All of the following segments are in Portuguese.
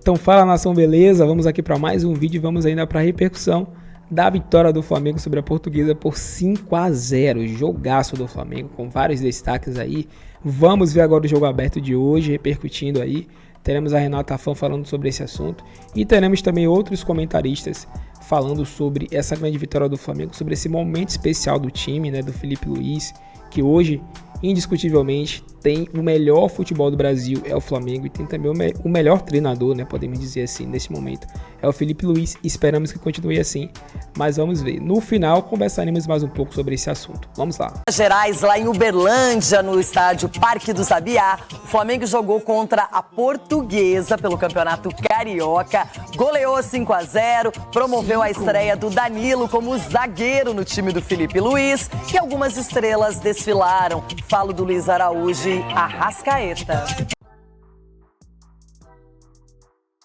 Então fala, nação, beleza? Vamos aqui para mais um vídeo e vamos ainda para a repercussão da vitória do Flamengo sobre a Portuguesa por 5-0. Jogaço do Flamengo com vários destaques aí. Vamos ver agora o jogo aberto de hoje, repercutindo aí. Teremos a Renata Fã falando sobre esse assunto e teremos também outros comentaristas falando sobre essa grande vitória do Flamengo, sobre esse momento especial do time, né, do Felipe Luiz, que hoje, indiscutivelmente, tem o melhor futebol do Brasil, é o Flamengo, e tem também o melhor treinador, né, podemos dizer assim, nesse momento, é o Felipe Luiz. Esperamos que continue assim, mas vamos ver. No final, conversaremos mais um pouco sobre esse assunto. Vamos lá. Gerais, lá em Uberlândia, no estádio Parque do Sabiá, o Flamengo jogou contra a Portuguesa pelo Campeonato Carioca, goleou 5-0, promoveu a estreia do Danilo como zagueiro no time do Felipe Luiz e algumas estrelas desfilaram. Falo do Luiz Araújo e Arrascaeta.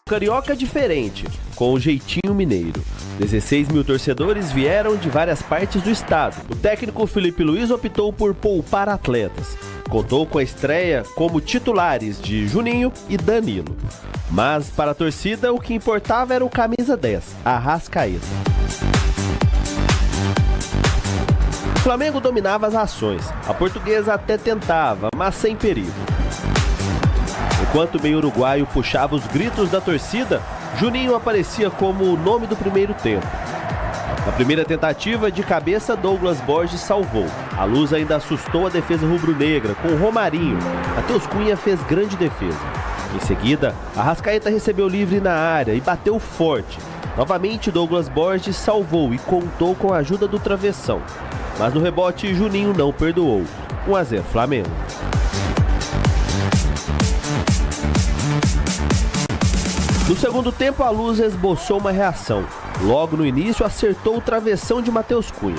Carioca diferente, com o jeitinho mineiro. 16 mil torcedores vieram de várias partes do estado. O técnico Felipe Luiz optou por poupar atletas. Contou com a estreia como titulares de Juninho e Danilo. Mas para a torcida o que importava era o camisa 10, Arrascaeta. O Flamengo dominava as ações. A Portuguesa até tentava, mas sem perigo. Enquanto o meio uruguaio puxava os gritos da torcida, Juninho aparecia como o nome do primeiro tempo. Na primeira tentativa, de cabeça, Douglas Borges salvou. A luz ainda assustou a defesa rubro-negra, com o Romarinho. Matheus Cunha fez grande defesa. Em seguida, Arrascaeta recebeu livre na área e bateu forte. Novamente, Douglas Borges salvou e contou com a ajuda do travessão. Mas no rebote, Juninho não perdoou. 1-0 Flamengo. No segundo tempo, a Luz esboçou uma reação. Logo no início, acertou o travessão de Matheus Cunha.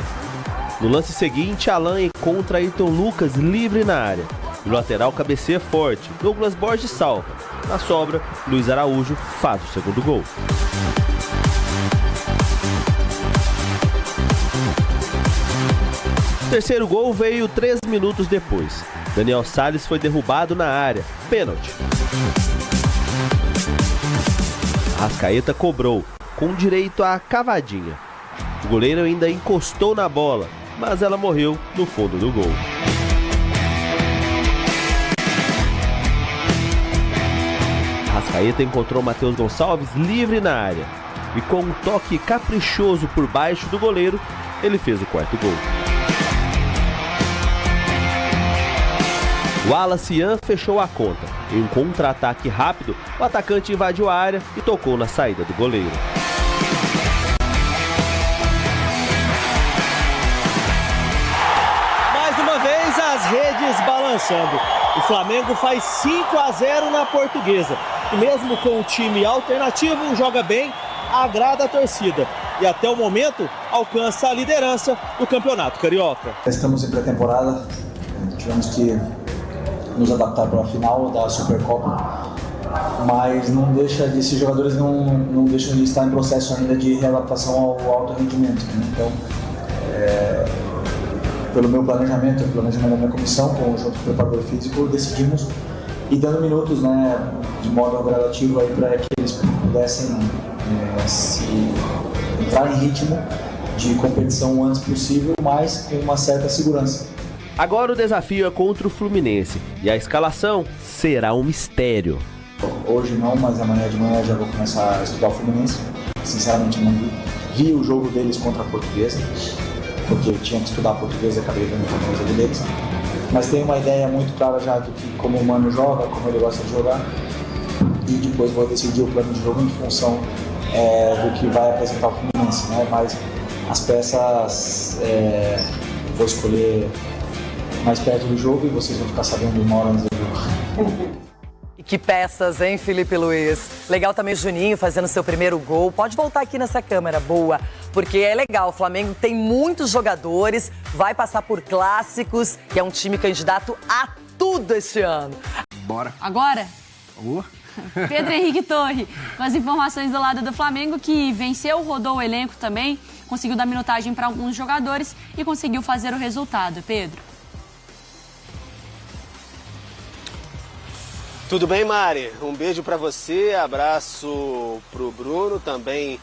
No lance seguinte, Alan encontra Ayrton Lucas livre na área. O lateral cabeceia forte. Douglas Borges salva. Na sobra, Luiz Araújo faz o segundo gol. O terceiro gol veio 3 minutos depois. Daniel Salles foi derrubado na área. Pênalti. Arrascaeta cobrou, com direito à cavadinha. O goleiro ainda encostou na bola, mas ela morreu no fundo do gol. Arrascaeta encontrou Matheus Gonçalves livre na área. E com um toque caprichoso por baixo do goleiro, ele fez o quarto gol. O Wallace Ian fechou a conta. Em um contra-ataque rápido, o atacante invadiu a área e tocou na saída do goleiro. Mais uma vez as redes balançando. O Flamengo faz 5-0 na Portuguesa. E mesmo com um time alternativo, joga bem, agrada a torcida. E até o momento alcança a liderança do Campeonato Carioca. Estamos em pré-temporada, tivemos que nos adaptar para a final da Supercopa, mas não deixa de, esses jogadores não deixam de estar em processo ainda de readaptação ao alto rendimento, né? Então, pelo meu planejamento, o planejamento da minha comissão, junto com o preparador físico, decidimos ir dando minutos, né, de modo gradativo para que eles pudessem se entrar em ritmo de competição o antes possível, mas com uma certa segurança. Agora o desafio é contra o Fluminense e a escalação será um mistério. Hoje não, mas amanhã de manhã já vou começar a estudar o Fluminense. Sinceramente não vi o jogo deles contra a Portuguesa, porque eu tinha que estudar a Portuguesa e acabei vendo também o jogo deles. Mas tenho uma ideia muito clara já do que como o Mano joga, como ele gosta de jogar, e depois vou decidir o plano de jogo em função do que vai apresentar o Fluminense, né? Mas as peças vou escolher mais perto do jogo e vocês vão ficar sabendo uma hora antes do jogo. E que peças, hein, Felipe Luiz? Legal também o Juninho fazendo seu primeiro gol. Pode voltar aqui nessa câmera, boa. Porque é legal, o Flamengo tem muitos jogadores, vai passar por clássicos, que é um time candidato a tudo este ano. Bora. Agora? Pedro Henrique Torre, com as informações do lado do Flamengo, que venceu, rodou o elenco também, conseguiu dar minutagem para alguns jogadores e conseguiu fazer o resultado. Pedro. Tudo bem, Mari? Um beijo para você, abraço pro Bruno, também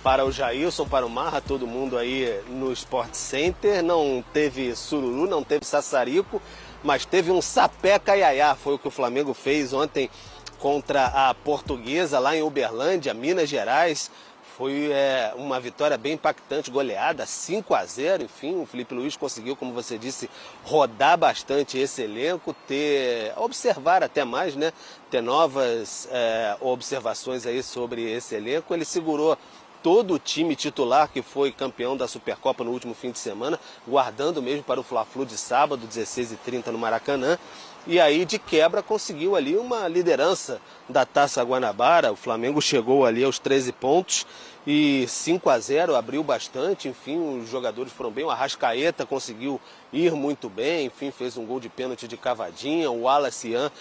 para o Jailson, para o Marra, todo mundo aí no Sport Center. Não teve sururu, não teve sassarico, mas teve um sapeca iaiá. Foi o que o Flamengo fez ontem contra a Portuguesa, lá em Uberlândia, Minas Gerais. Foi uma vitória bem impactante, goleada, 5-0, enfim, o Felipe Luiz conseguiu, como você disse, rodar bastante esse elenco, observar até mais, né, ter novas observações aí sobre esse elenco. Ele segurou todo o time titular que foi campeão da Supercopa no último fim de semana, guardando mesmo para o Fla-Flu de sábado, 16h30 no Maracanã. E aí, de quebra, conseguiu ali uma liderança da Taça Guanabara. O Flamengo chegou ali aos 13 pontos e 5-0, abriu bastante. Enfim, os jogadores foram bem. O Arrascaeta conseguiu ir muito bem. Enfim, fez um gol de pênalti de cavadinha. O Wallace Ian,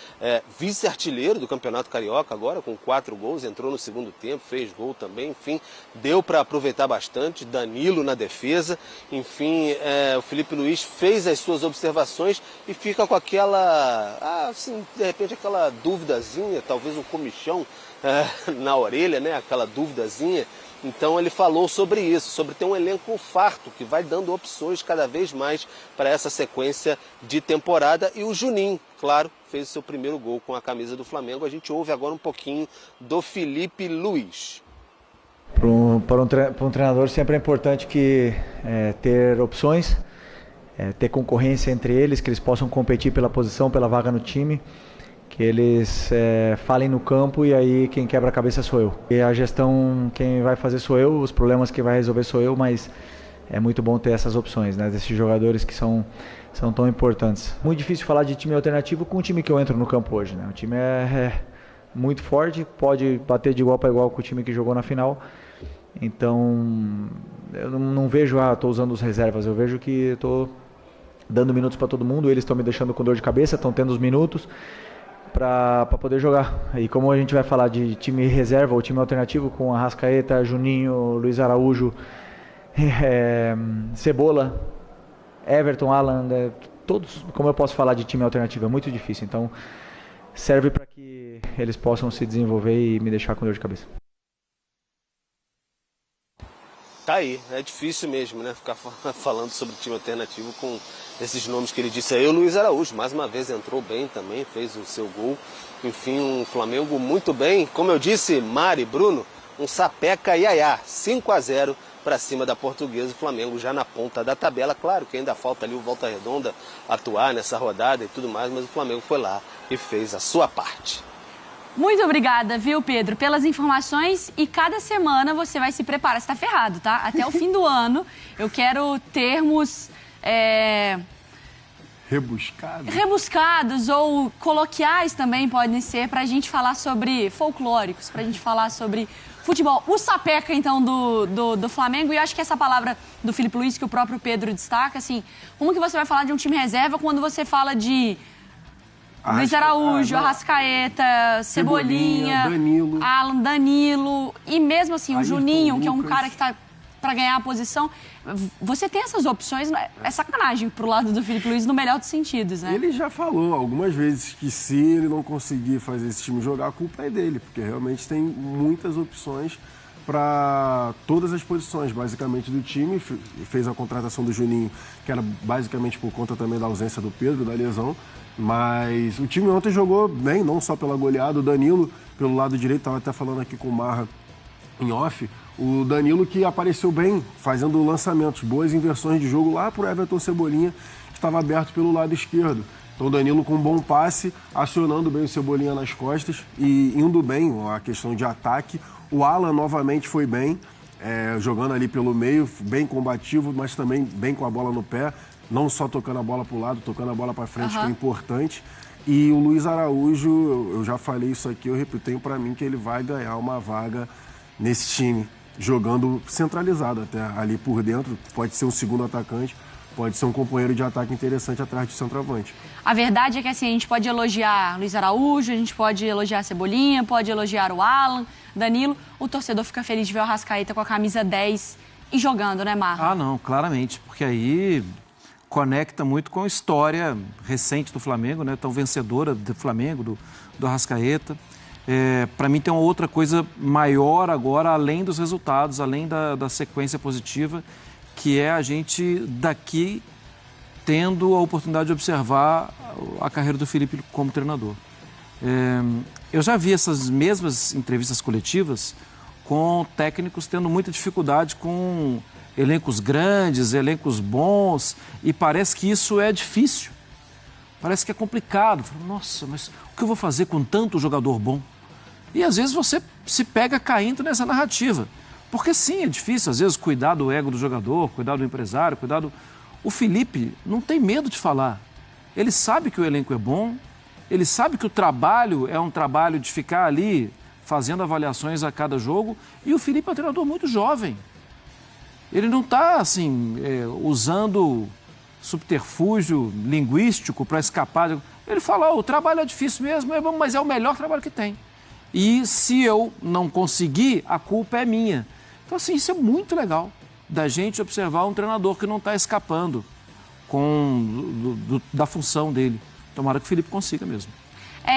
vice-artilheiro do Campeonato Carioca agora, com 4 gols. Entrou no segundo tempo, fez gol também. Enfim, deu para aproveitar bastante. Danilo na defesa. Enfim, o Felipe Luiz fez as suas observações e fica com aquela... assim, de repente aquela duvidazinha, talvez um comichão na orelha, né? Aquela duvidazinha. Então ele falou sobre isso, sobre ter um elenco farto, que vai dando opções cada vez mais para essa sequência de temporada. E o Juninho, claro, fez o seu primeiro gol com a camisa do Flamengo. A gente ouve agora um pouquinho do Felipe Luiz. Para um treinador sempre é importante ter opções, ter concorrência entre eles, que eles possam competir pela posição, pela vaga no time, que eles falem no campo e aí quem quebra a cabeça sou eu. E a gestão, quem vai fazer sou eu, os problemas que vai resolver sou eu, mas é muito bom ter essas opções, né, desses jogadores que são tão importantes. Muito difícil falar de time alternativo com o time que eu entro no campo hoje, né? O time é muito forte, pode bater de igual para igual com o time que jogou na final. Então, eu não vejo, estou usando os reservas, eu vejo que estou dando minutos para todo mundo, eles estão me deixando com dor de cabeça, estão tendo os minutos para poder jogar. E como a gente vai falar de time reserva ou time alternativo com Arrascaeta, Juninho, Luiz Araújo, Cebola, Everton, Alan, todos, como eu posso falar de time alternativo? É muito difícil, então serve para que eles possam se desenvolver e me deixar com dor de cabeça. Tá aí, é difícil mesmo, né, ficar falando sobre time alternativo com esses nomes que ele disse aí. O Luiz Araújo, mais uma vez, entrou bem também, fez o seu gol. Enfim, um Flamengo muito bem. Como eu disse, Mari, Bruno, um sapeca iaiá, 5-0 para cima da Portuguesa. O Flamengo já na ponta da tabela. Claro que ainda falta ali o Volta Redonda atuar nessa rodada e tudo mais, mas o Flamengo foi lá e fez a sua parte. Muito obrigada, viu, Pedro, pelas informações. E cada semana você vai se preparar. Você tá ferrado, tá? Até o fim do ano, eu quero termos... rebuscados ou coloquiais também podem ser, pra gente falar sobre folclóricos, pra gente falar sobre futebol. O sapeca, então, do Flamengo, e eu acho que essa palavra do Felipe Luiz, que o próprio Pedro destaca, assim, como que você vai falar de um time reserva quando você fala de Luiz Araújo, Arrascaeta, Cebolinha, Danilo. Alan, Danilo, e mesmo assim o Ayrton Juninho, Lucas, que é um cara que tá para ganhar a posição. Você tem essas opções, é sacanagem pro lado do Felipe Luiz no melhor dos sentidos, né? Ele já falou algumas vezes que se ele não conseguir fazer esse time jogar, a culpa é dele, porque realmente tem muitas opções para todas as posições, basicamente, do time. Fez a contratação do Juninho, que era basicamente por conta também da ausência do Pedro, da lesão. Mas o time ontem jogou bem, não só pela goleada. O Danilo, pelo lado direito, estava até falando aqui com o Marra em off. O Danilo que apareceu bem, fazendo lançamentos, boas inversões de jogo lá para o Everton Cebolinha, que estava aberto pelo lado esquerdo. Então o Danilo com um bom passe, acionando bem o Cebolinha nas costas e indo bem a questão de ataque. O Alan novamente foi bem, jogando ali pelo meio, bem combativo, mas também bem com a bola no pé. Não só tocando a bola para o lado, tocando a bola para frente, que é importante. E o Luiz Araújo, eu já falei isso aqui, eu repito para mim que ele vai ganhar uma vaga nesse time, jogando centralizado até ali por dentro. Pode ser um segundo atacante, pode ser um companheiro de ataque interessante atrás de centroavante. A verdade é que assim, a gente pode elogiar Luiz Araújo, a gente pode elogiar Cebolinha, pode elogiar o Alan, Danilo. O torcedor fica feliz de ver o Arrascaeta com a camisa 10 e jogando, né, Marra? Ah, não, claramente, porque aí conecta muito com a história recente do Flamengo, né? Tão vencedora do Flamengo, do Arrascaeta. Para mim tem uma outra coisa maior agora, além dos resultados, além da sequência positiva, que é a gente daqui tendo a oportunidade de observar a carreira do Felipe como treinador. Eu já vi essas mesmas entrevistas coletivas com técnicos tendo muita dificuldade com elencos grandes, elencos bons, e parece que isso é difícil, parece que é complicado. Nossa, mas o que eu vou fazer com tanto jogador bom? E às vezes você se pega caindo nessa narrativa, porque sim, é difícil às vezes cuidar do ego do jogador, cuidar do empresário, cuidar do... O Felipe não tem medo de falar, ele sabe que o elenco é bom, ele sabe que o trabalho é um trabalho de ficar ali fazendo avaliações a cada jogo, e o Felipe é um treinador muito jovem. Ele não está, assim, usando subterfúgio linguístico para escapar. Ele fala, o trabalho é difícil mesmo, mas é o melhor trabalho que tem. E se eu não conseguir, a culpa é minha. Então, assim, isso é muito legal, da gente observar um treinador que não está escapando da função dele. Tomara que o Felipe consiga mesmo.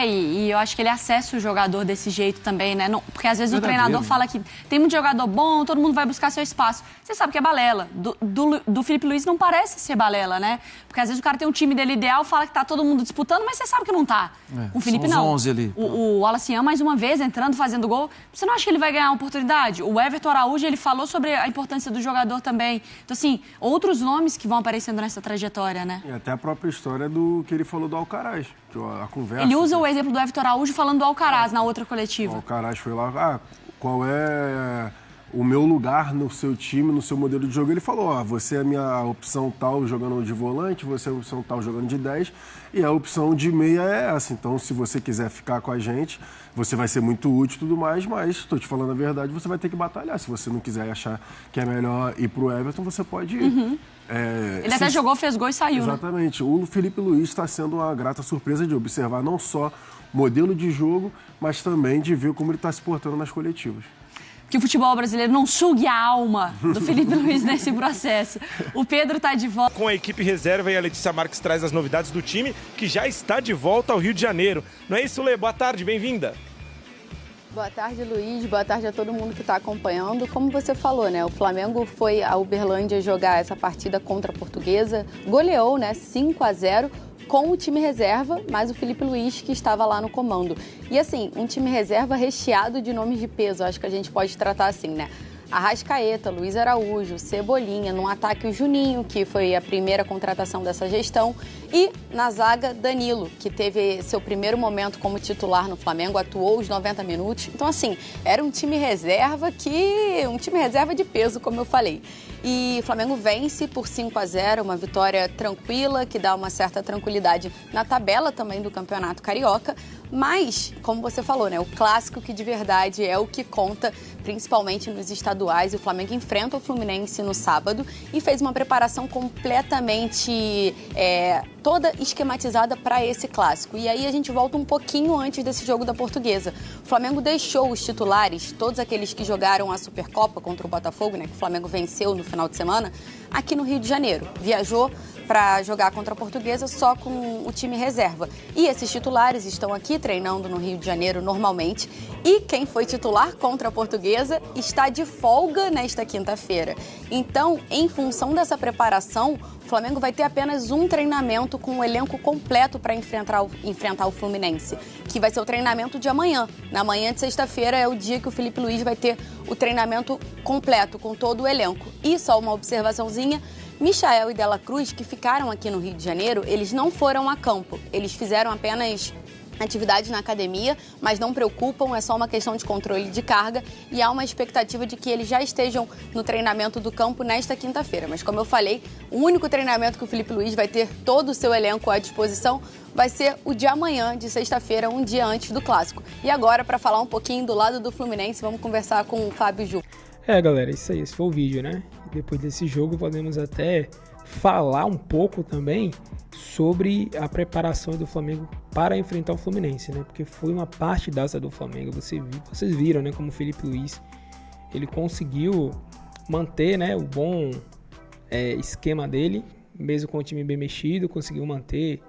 E eu acho que ele acessa o jogador desse jeito também, né? Não, porque às vezes o treinador fala que tem muito jogador bom, todo mundo vai buscar seu espaço. Você sabe que é balela. Do Felipe Luiz não parece ser balela, né? Porque às vezes o cara tem um time dele ideal, fala que tá todo mundo disputando, mas você sabe que não tá. O Felipe são os não. 11 ali. O Wallace mais uma vez entrando, fazendo gol. Você não acha que ele vai ganhar uma oportunidade? O Everton Araújo, ele falou sobre a importância do jogador também. Então, assim, outros nomes que vão aparecendo nessa trajetória, né? E até a própria história do que ele falou do Alcaraz, que a conversa... Ele usa o exemplo do Everton Araújo falando do Alcaraz na outra coletiva. O Alcaraz foi lá, qual é o meu lugar no seu time, no seu modelo de jogo? Ele falou, você é a minha opção tal jogando de volante, você é a opção tal jogando de 10, e a opção de meia é essa. Então, se você quiser ficar com a gente, você vai ser muito útil e tudo mais, mas, estou te falando a verdade, você vai ter que batalhar. Se você não quiser achar que é melhor ir pro Everton, você pode ir. Uhum. Ele até jogou, fez gol e saiu, exatamente. Né? O Felipe Luiz está sendo uma grata surpresa de observar não só modelo de jogo, mas também de ver como ele está se portando nas coletivas. Que o futebol brasileiro não sugue a alma do Felipe Luiz nesse processo. O Pedro está de volta. Com a equipe reserva, e a Letícia Marques traz as novidades do time, que já está de volta ao Rio de Janeiro. Não é isso, Lê? Boa tarde, bem-vinda. Boa tarde, Luiz. Boa tarde a todo mundo que está acompanhando. Como você falou, né? O Flamengo foi a Uberlândia jogar essa partida contra a Portuguesa, goleou, né? 5-0. Com o time reserva, mas o Felipe Luiz que estava lá no comando. E assim, um time reserva recheado de nomes de peso, acho que a gente pode tratar assim, né? Arrascaeta, Luiz Araújo, Cebolinha, no ataque o Juninho, que foi a primeira contratação dessa gestão, e na zaga Danilo, que teve seu primeiro momento como titular no Flamengo, atuou os 90 minutos. Então assim, era um time reserva de peso, como eu falei. E o Flamengo vence por 5-0, uma vitória tranquila, que dá uma certa tranquilidade na tabela também do Campeonato Carioca. Mas, como você falou, né, o clássico que de verdade é o que conta, principalmente nos estaduais. O Flamengo enfrenta o Fluminense no sábado e fez uma preparação completamente toda esquematizada para esse clássico. E aí a gente volta um pouquinho antes desse jogo da Portuguesa. O Flamengo deixou os titulares, todos aqueles que jogaram a Supercopa contra o Botafogo, né, que o Flamengo venceu no final de semana, aqui no Rio de Janeiro. Viajou para jogar contra a Portuguesa só com o time reserva. E esses titulares estão aqui treinando no Rio de Janeiro normalmente. E quem foi titular contra a Portuguesa está de folga nesta quinta-feira. Então, em função dessa preparação, o Flamengo vai ter apenas um treinamento com o elenco completo para enfrentar o Fluminense, que vai ser o treinamento de amanhã. Na manhã de sexta-feira é o dia que o Felipe Luiz vai ter o treinamento completo com todo o elenco. E só uma observaçãozinha, Michael e Dela Cruz, que ficaram aqui no Rio de Janeiro, eles não foram a campo. Eles fizeram apenas atividades na academia, mas não preocupam, é só uma questão de controle de carga e há uma expectativa de que eles já estejam no treinamento do campo nesta quinta-feira. Mas como eu falei, o único treinamento que o Felipe Luiz vai ter todo o seu elenco à disposição vai ser o de amanhã, de sexta-feira, um dia antes do Clássico. E agora, para falar um pouquinho do lado do Fluminense, vamos conversar com o Fábio Ju. Galera, isso aí, esse foi o vídeo, né? Depois desse jogo podemos até falar um pouco também sobre a preparação do Flamengo para enfrentar o Fluminense, né? Porque foi uma partidaça do Flamengo. Vocês viram, né? Como o Felipe Luiz, ele conseguiu manter, né, o bom esquema dele, mesmo com o time bem mexido, conseguiu manter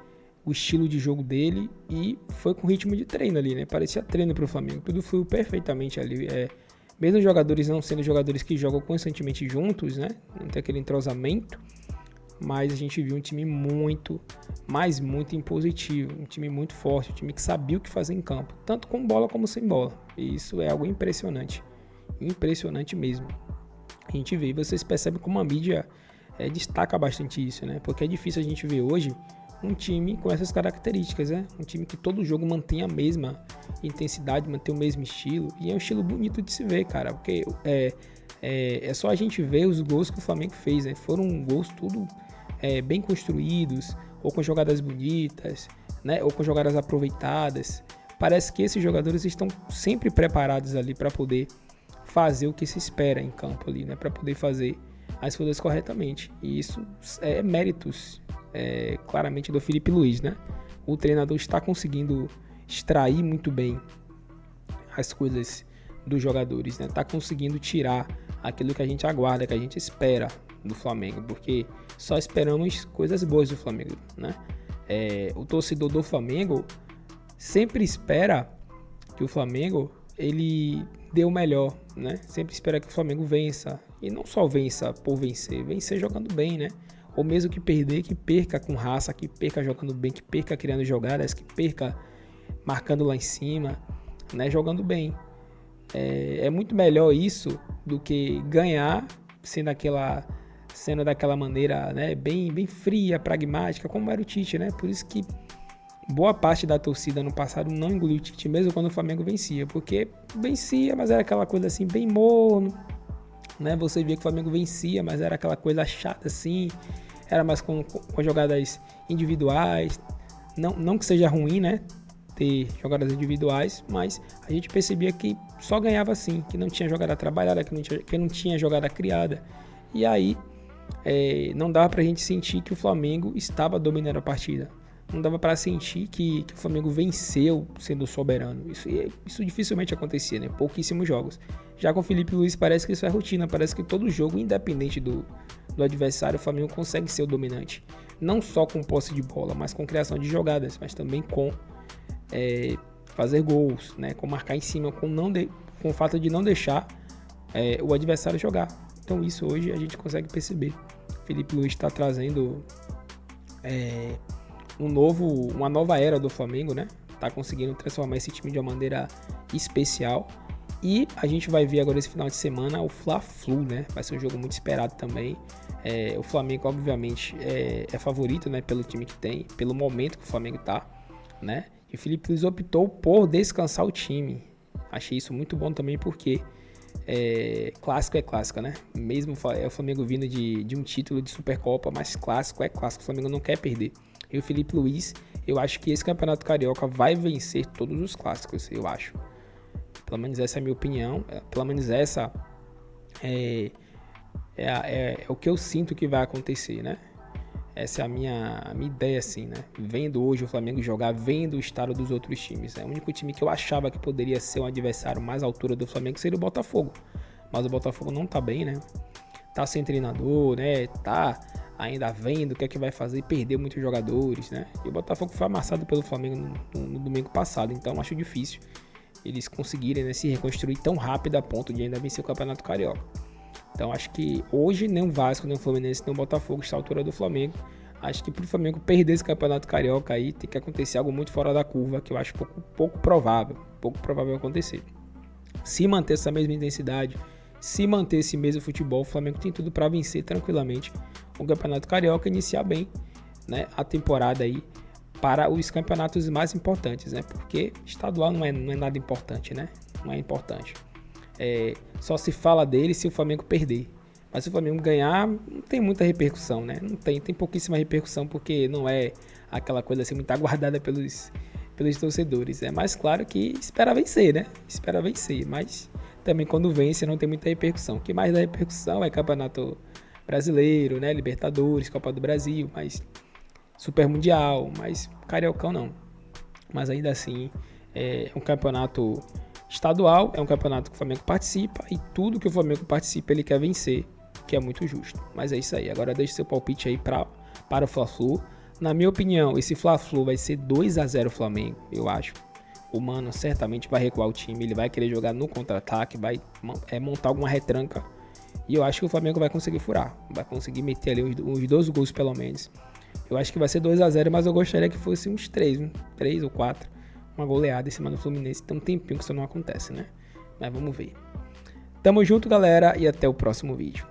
o estilo de jogo dele e foi com ritmo de treino ali, né? Parecia treino pro Flamengo, tudo fluiu perfeitamente ali. Mesmo os jogadores não sendo jogadores que jogam constantemente juntos, né? Não tem aquele entrosamento, mas a gente viu um time muito impositivo, um time muito forte, um time que sabia o que fazer em campo, tanto com bola como sem bola. E isso é algo impressionante, impressionante mesmo. A gente vê, e vocês percebem como a mídia destaca bastante isso, né? Porque é difícil a gente ver hoje um time com essas características, né? Um time que todo jogo mantém a mesma intensidade, mantém o mesmo estilo, e é um estilo bonito de se ver, cara, porque é só a gente ver os gols que o Flamengo fez, né? Foram gols tudo bem construídos, ou com jogadas bonitas, né? Ou com jogadas aproveitadas. Parece que esses jogadores estão sempre preparados ali para poder fazer o que se espera em campo ali, né? Para poder fazer as coisas corretamente. E isso é méritos claramente do Felipe Luiz, né? O treinador está conseguindo extrair muito bem as coisas dos jogadores, né? Tá conseguindo tirar aquilo que a gente aguarda, que a gente espera do Flamengo, porque só esperamos coisas boas do Flamengo, né? O torcedor do Flamengo sempre espera que o Flamengo ele dê o melhor, né? Sempre espera que o Flamengo vença, e não só vença por vencer jogando bem, né? Ou mesmo que perder, que perca com raça, que perca jogando bem, que perca criando jogadas, que perca marcando lá em cima, né? Jogando bem. É muito melhor isso do que ganhar sendo daquela maneira, né? bem fria, pragmática, como era o Tite, né? Por isso que boa parte da torcida no passado não engoliu o Tite, mesmo quando o Flamengo vencia, porque vencia, mas era aquela coisa assim, bem morno, né? Você via que o Flamengo vencia, mas era aquela coisa chata assim, era mais com jogadas individuais, não que seja ruim, né? Ter jogadas individuais, mas a gente percebia que só ganhava assim, que não tinha jogada trabalhada, que não tinha jogada criada, e aí não dava pra gente sentir que o Flamengo estava dominando a partida. Não dava para sentir que o Flamengo venceu sendo soberano. Isso dificilmente acontecia, né? Pouquíssimos jogos. Já com o Felipe Luiz parece que isso é rotina. Parece que todo jogo, independente do adversário, o Flamengo consegue ser o dominante. Não só com posse de bola, mas com criação de jogadas. Mas também com fazer gols, né? Com marcar em cima, com o fato de não deixar o adversário jogar. Então isso hoje a gente consegue perceber. O Felipe Luiz está trazendo uma nova era do Flamengo, né? Tá conseguindo transformar esse time de uma maneira especial. E a gente vai ver agora esse final de semana o Fla-Flu, né? Vai ser um jogo muito esperado também. O Flamengo, obviamente, é favorito, né? Pelo time que tem, pelo momento que o Flamengo tá, né? E o Felipe Luiz optou por descansar o time. Achei isso muito bom também, porque clássico é clássico, né? Mesmo o Flamengo vindo de um título de Supercopa, mas clássico é clássico. O Flamengo não quer perder. E o Felipe Luiz, eu acho que esse Campeonato Carioca vai vencer todos os clássicos, eu acho. Pelo menos essa é a minha opinião. Pelo menos essa é o que eu sinto que vai acontecer, né? Essa é a minha ideia, assim, né? Vendo hoje o Flamengo jogar, vendo o estado dos outros times, né? O único time que eu achava que poderia ser um adversário mais à altura do Flamengo seria o Botafogo. Mas o Botafogo não tá bem, né? Tá sem treinador, né? Tá ainda vendo o que é que vai fazer, perdeu muitos jogadores, né? E o Botafogo foi amassado pelo Flamengo no domingo passado, então acho difícil eles conseguirem, né, se reconstruir tão rápido a ponto de ainda vencer o Campeonato Carioca. Então acho que hoje nem o Vasco, nem o Fluminense, nem o Botafogo está à altura do Flamengo. Acho que para o Flamengo perder esse Campeonato Carioca aí tem que acontecer algo muito fora da curva, que eu acho pouco provável acontecer. Se manter essa mesma intensidade, se manter esse mesmo futebol, o Flamengo tem tudo para vencer tranquilamente o Campeonato Carioca e iniciar bem, né, a temporada aí para os campeonatos mais importantes, né? Porque estadual não é nada importante, né? Não é importante. Só se fala dele se o Flamengo perder. Mas se o Flamengo ganhar, não tem muita repercussão, né? Não tem pouquíssima repercussão, porque não é aquela coisa assim muito aguardada pelos torcedores. É mais claro que espera vencer, né? Espera vencer, mas também quando vence não tem muita repercussão. O que mais dá repercussão é Campeonato Brasileiro, né? Libertadores, Copa do Brasil, mas Super Mundial, mas Cariocão não. Mas ainda assim, é um campeonato estadual, é um campeonato que o Flamengo participa e tudo que o Flamengo participa ele quer vencer, que é muito justo. Mas é isso aí. Agora deixe seu palpite aí para o Fla-Flu. Na minha opinião, esse Fla-Flu vai ser 2-0 Flamengo, eu acho. O Mano certamente vai recuar o time, ele vai querer jogar no contra-ataque, vai montar alguma retranca. E eu acho que o Flamengo vai conseguir furar, vai conseguir meter ali uns 2 gols pelo menos. Eu acho que vai ser 2-0, mas eu gostaria que fosse uns 3 ou 4. Uma goleada em cima do Fluminense. Tem um tempinho que isso não acontece, né? Mas vamos ver. Tamo junto, galera, e até o próximo vídeo.